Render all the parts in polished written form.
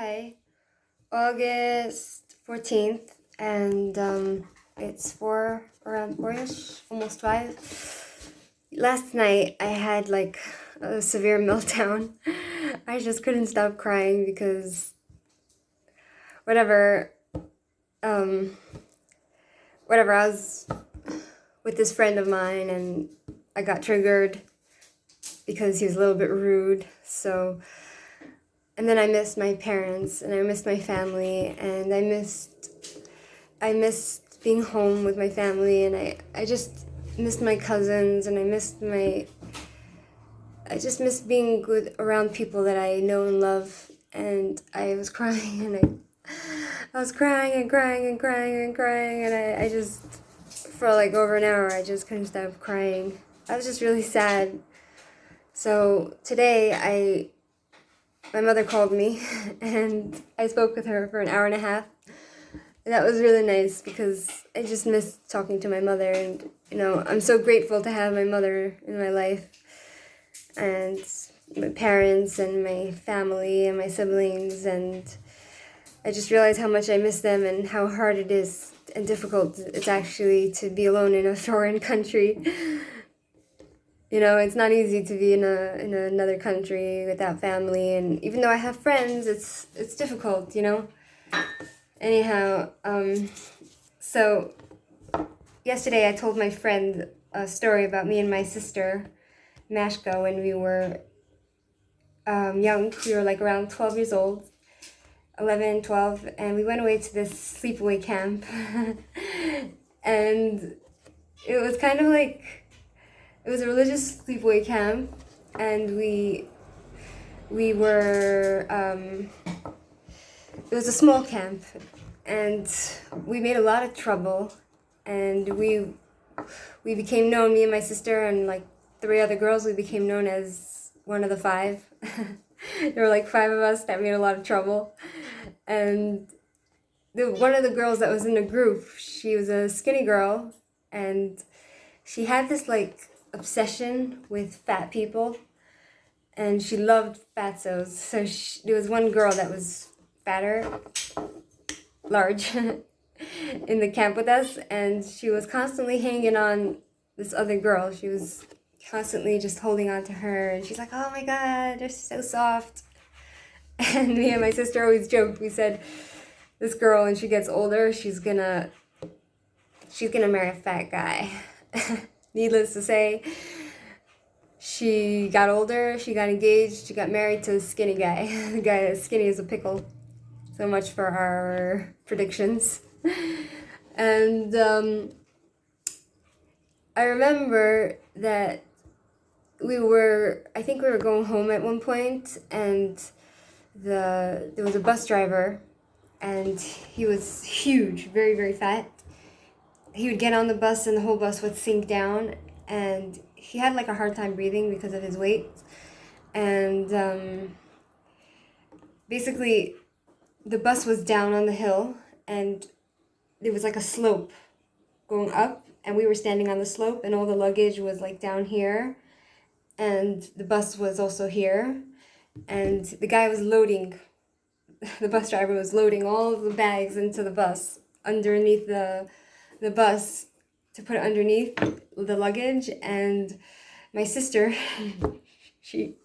Hi, August 14th, and it's around 4-ish, almost 5. Last night I had like a severe meltdown. I just couldn't stop crying because whatever, um, whatever, I was with this friend of mine and I got triggered because he was a little bit rude, so. And then I missed my parents, and I missed my family, and I missed being home with my family, and I just missed my cousins, and I just missed being around people that I know and love, and I was crying, and I was crying and crying and crying and crying, and I just, for like over an hour, I just couldn't stop crying. I was just really sad. So today my mother called me and I spoke with her for an hour and a half. And that was really nice because I just missed talking to my mother, and I'm so grateful to have my mother in my life and my parents and my family and my siblings, and I just realized how much I miss them and how hard it is and difficult it's actually to be alone in a foreign country. It's not easy to be in another country without family, and even though I have friends, it's difficult, Anyhow, so yesterday I told my friend a story about me and my sister, Mashka, when we were young. We were like around 12 years old, 11, 12, and we went away to this sleepaway camp. And it was kind of like, it was a religious sleepaway camp, and we were, it was a small camp, and we made a lot of trouble, and we became known, me and my sister and like 3 other girls, we became known as one of the 5. There were like 5 of us that made a lot of trouble, and one of the girls that was in the group, she was a skinny girl, and she had this like obsession with fat people, and she loved fatzos. So there was one girl that was fatter, large, in the camp with us, and she was constantly hanging on this other girl. She was constantly just holding on to her, and she's like, "Oh my God, they're so soft." And me and my sister always joked. We said, "This girl, when she gets older, she's gonna marry a fat guy." Needless to say, she got older, she got engaged, she got married to a skinny guy. The guy is skinny as a pickle. So much for our predictions. And I remember that I think we were going home at one point, and there was a bus driver, and he was huge, very, very fat. He would get on the bus and the whole bus would sink down, and he had like a hard time breathing because of his weight. And basically the bus was down on the hill, and there was like a slope going up, and we were standing on the slope, and all the luggage was like down here, and the bus was also here, and the guy was loading, the bus driver was loading all of the bags into the bus underneath the bus to put it underneath the luggage. And my sister, she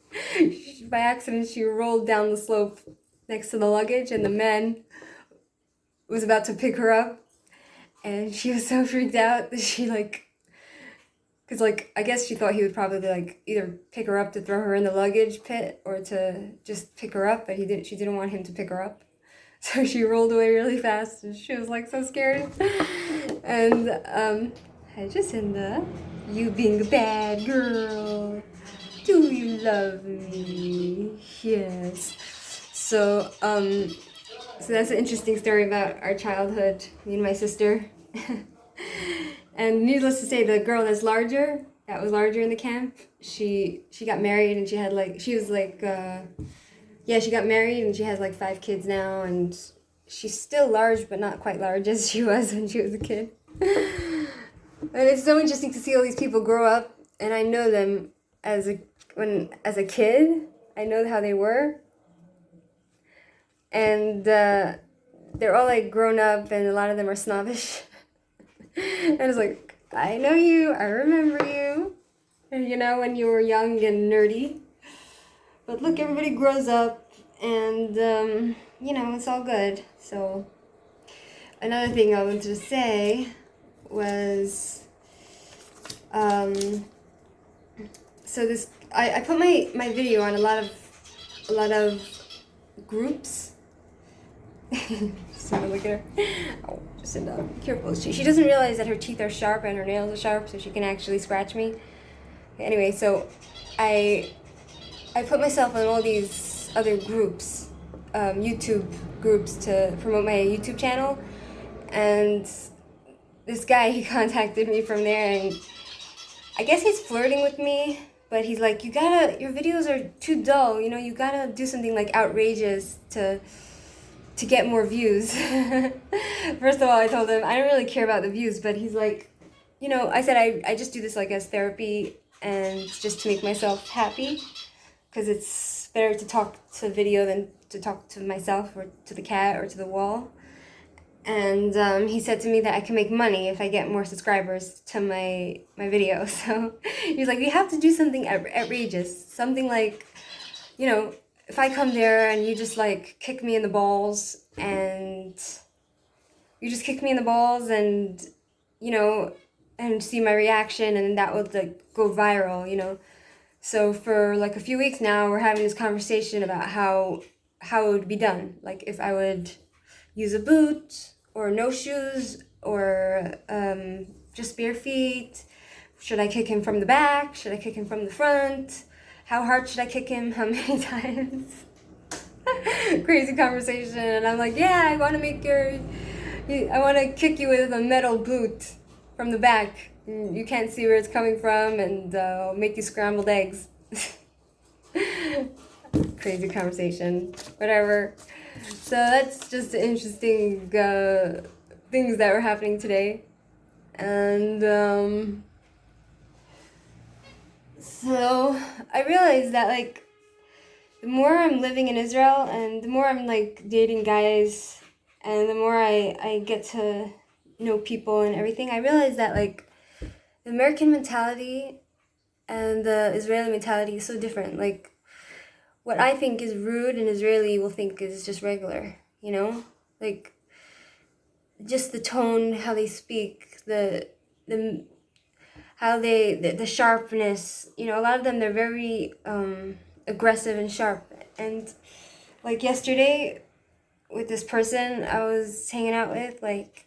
by accident, she rolled down the slope next to the luggage, and the man was about to pick her up, and she was so freaked out that she because I guess she thought he would probably like either pick her up to throw her in the luggage pit or to just pick her up, but she didn't want him to pick her up. So she rolled away really fast, and she was like so scared. And hi Jacinda, you being a bad girl. Do you love me? Yes. So that's an interesting story about our childhood, me and my sister. And needless to say, the girl that was larger in the camp, she got married, and she got married, and she has like 5 kids now, and she's still large, but not quite large as she was when she was a kid. And it's so interesting to see all these people grow up, and I know them as a kid. I know how they were, and they're all like grown up, and a lot of them are snobbish. And it's like, I know you, I remember you, and you know, when you were young and nerdy. But look, everybody grows up, and you know, it's all good. So another thing I wanted to say was, so this I put my video on a lot of groups. So look at her. Oh, just careful. She doesn't realize that her teeth are sharp and her nails are sharp, so she can actually scratch me. Anyway, so I put myself on all these other groups, YouTube groups, to promote my YouTube channel, and this guy, he contacted me from there, and I guess he's flirting with me, but he's like, your videos are too dull, you know, you gotta do something like outrageous to get more views. First of all, I told him I don't really care about the views, but he's like, you know, I said I just do this like as therapy and just to make myself happy, because it's better to talk to video than to talk to myself or to the cat or to the wall. And he said to me that I can make money if I get more subscribers to my video. So he's like, you have to do something outrageous, something like, you know, if I come there and you just like kick me in the balls, and you know, and see my reaction, and that would like go viral, you know. So for like a few weeks now, we're having this conversation about how it would be done. Like if I would use a boot or no shoes or just bare feet. Should I kick him from the back? Should I kick him from the front? How hard should I kick him? How many times? Crazy conversation. And I'm like, yeah, I want to kick you with a metal boot from the back. You can't see where it's coming from, and make you scrambled eggs. Crazy conversation. Whatever. So that's just interesting things that were happening today. And so I realized that like the more I'm living in Israel and the more I'm like dating guys and the more I get to know people and everything, I realize that like the American mentality and the Israeli mentality is so different. Like what I think is rude, an Israeli will think is just regular, you know? Like just the tone, how they speak, the sharpness, you know, a lot of them, they're very aggressive and sharp. And like yesterday with this person I was hanging out with, like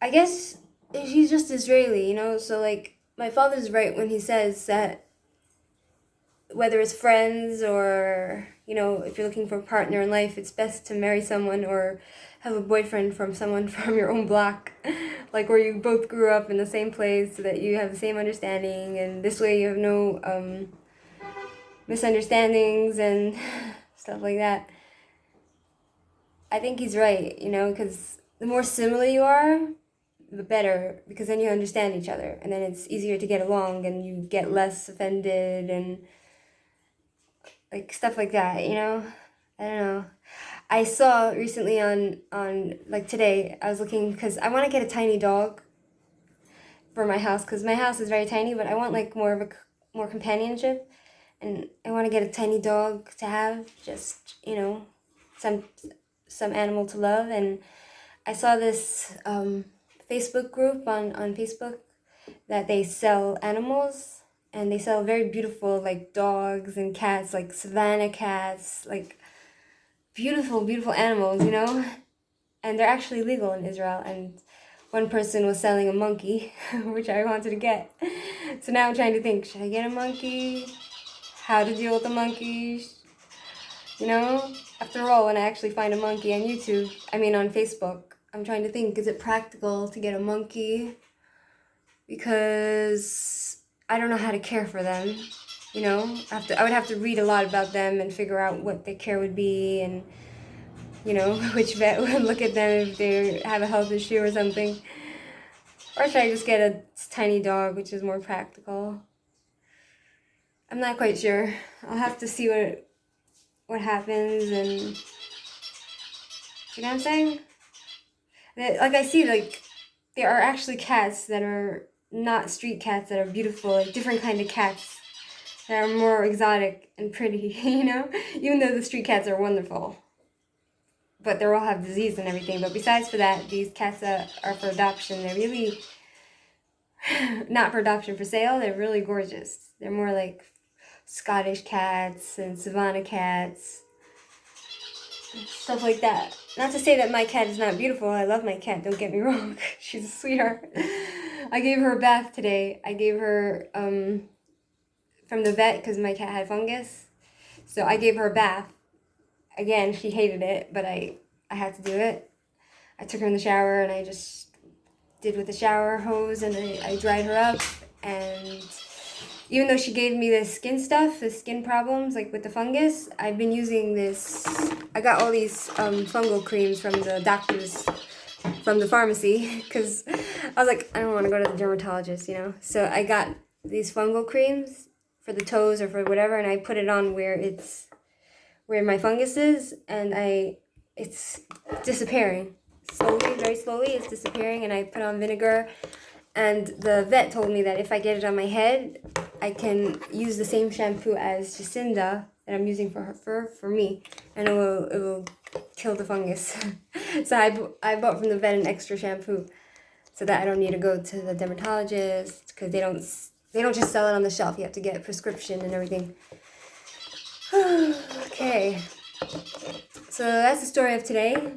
I guess he's just Israeli, you know, so like my father's right when he says that whether it's friends or, you know, if you're looking for a partner in life, it's best to marry someone or have a boyfriend from someone from your own block, like where you both grew up in the same place, so that you have the same understanding, and this way you have no misunderstandings and stuff like that. I think he's right, you know, because the more similar you are, the better, because then you understand each other, and then it's easier to get along, and you get less offended and like stuff like that, you know. I don't know. I saw recently on like today, I was looking because I want to get a tiny dog for my house, because my house is very tiny, but I want like more companionship, and I want to get a tiny dog to have, just, you know, some animal to love. And I saw this Facebook group on Facebook that they sell animals, and they sell very beautiful like dogs and cats, like savannah cats, like beautiful animals, you know, and they're actually legal in Israel. And one person was selling a monkey, which I wanted to get. So now I'm trying to think, should I get a monkey? How to deal with a monkey? You know, after all, when I actually find a monkey on on Facebook, I'm trying to think, is it practical to get a monkey? Because I don't know how to care for them, you know. I would have to read a lot about them and figure out what their care would be, and, you know, which vet would look at them if they have a health issue or something. Or should I just get a tiny dog, which is more practical? I'm not quite sure. I'll have to see what happens, and you know what I'm saying? Like I see, like there are actually cats that are not street cats that are beautiful, like different kind of cats that are more exotic and pretty, you know? Even though the street cats are wonderful. But they all have disease and everything. But besides for that, these cats that are for adoption, they're really not for adoption, for sale. They're really gorgeous. They're more like Scottish cats and Savannah cats, stuff like that. Not to say that my cat is not beautiful. I love my cat, don't get me wrong. She's a sweetheart. I gave her a bath today. I gave her from the vet because my cat had fungus. So I gave her a bath. Again, she hated it, but I had to do it. I took her in the shower and I just did with the shower hose, and I dried her up. And even though she gave me the skin stuff, the skin problems, like with the fungus, I've been using this. I got all these fungal creams from the doctors, from the pharmacy, because I was like, I don't want to go to the dermatologist, you know? So I got these fungal creams for the toes or for whatever, and I put it on where my fungus is, and it's disappearing. Slowly, very slowly, it's disappearing, and I put on vinegar. And the vet told me that if I get it on my head, I can use the same shampoo as Jacinda that I'm using for her for me, and it will kill the fungus. So I bought from the vet an extra shampoo, so that I don't need to go to the dermatologist, because they don't just sell it on the shelf. You have to get a prescription and everything. Okay, so that's the story of today.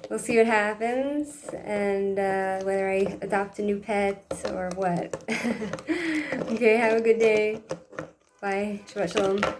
We'll see what happens, and whether I adopt a new pet or what. Okay, have a good day. Bye. Shabbat shalom.